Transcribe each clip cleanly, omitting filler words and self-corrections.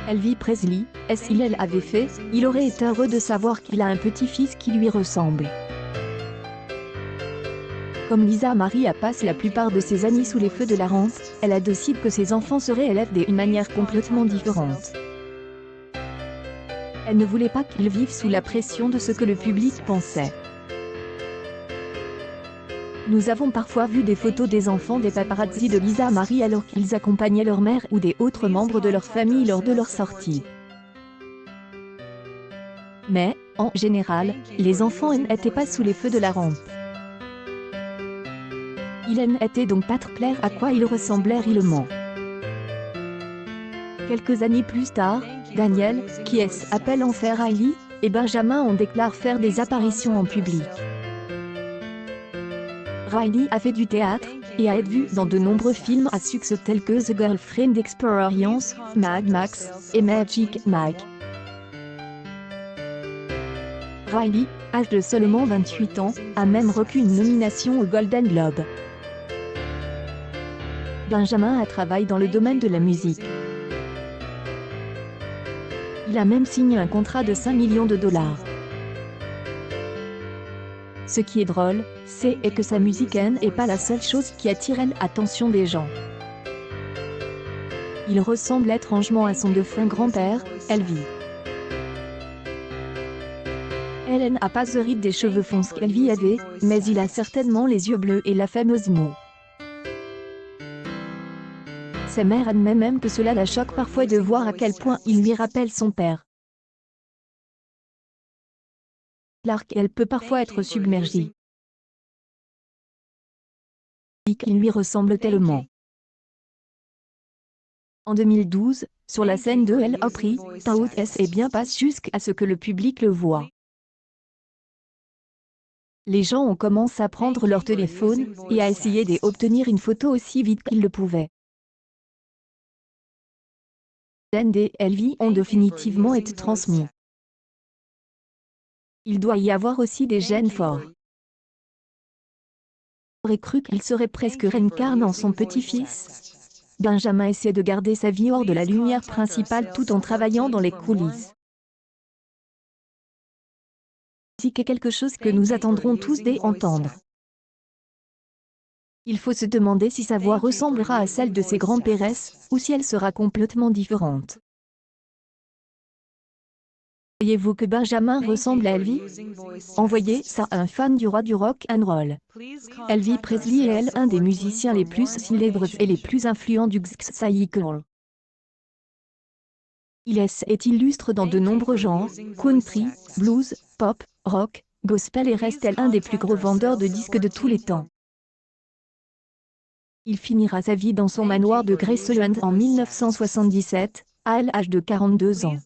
Elvis Presley, s'il l'avait fait, il aurait été heureux de savoir qu'il a un petit-fils qui lui ressemble. Comme Lisa Marie a passé la plupart de ses années sous les feux de la rampe, elle a décidé que ses enfants seraient élevés d'une manière complètement différente. Elle ne voulait pas qu'ils vivent sous la pression de ce que le public pensait. Nous avons parfois vu des photos des enfants des paparazzi de Lisa Marie alors qu'ils accompagnaient leur mère ou des autres membres de leur famille lors de leur sortie. Mais, en général, les enfants n'étaient pas sous les feux de la rampe. Il n'était donc pas très clair à quoi ils ressemblaient réellement. Quelques années plus tard, Daniel, qui appelle en faire Riley, et Benjamin ont déclaré faire des apparitions en public. Riley a fait du théâtre, et a été vu dans de nombreux films à succès tels que The Girlfriend Experience, Mad Max, et Magic Mike. Riley, âgé de seulement 28 ans, a même reçu une nomination au Golden Globe. Benjamin a travaillé dans le domaine de la musique. Il a même signé un contrat de 5 millions de dollars. Ce qui est drôle, c'est que sa musique n'est pas la seule chose qui attire l'attention des gens. Il ressemble étrangement à son défunt grand-père, Elvis. Elle n'a pas le rythme des cheveux foncés qu'Elvis avait, mais il a certainement les yeux bleus et la fameuse moue. Sa mère admet même que cela la choque parfois de voir à quel point il lui rappelle son père. Elle peut parfois être submergée. Il lui ressemble tellement. En 2012, sur la scène de El Opry, Tout est bien passe jusqu'à ce que le public le voie. Les gens ont commencé à prendre leur téléphone et à essayer d'obtenir une photo aussi vite qu'ils le pouvaient. Et Elvis ont définitivement été transmis. Il doit y avoir aussi des gènes forts. On aurait cru qu'il serait presque réincarnant son petit-fils. Benjamin essaie de garder sa vie hors de la lumière principale tout en travaillant dans les coulisses. C'est quelque chose que nous attendrons tous d'entendre. Il faut se demander si sa voix ressemblera à celle de ses grands-pères ou si elle sera complètement différente. Voyez-vous que Benjamin ressemble à Elvis? Envoyez ça à un fan du roi du rock and roll. Elvis Presley est un des musiciens les plus célèbres et les plus influents du cycle. Il est illustre dans de nombreux genres, country, blues, pop, rock, gospel et reste un des plus gros vendeurs de disques de tous les temps. Il finira sa vie dans son manoir de Graceland en 1977, à l'âge de 42 ans.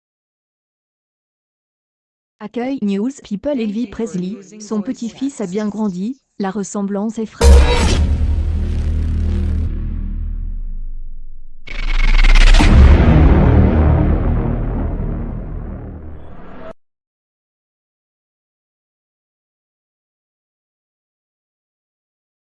Accueil News People. Elvis Presley, son petit-fils a bien grandi, la ressemblance est frappante.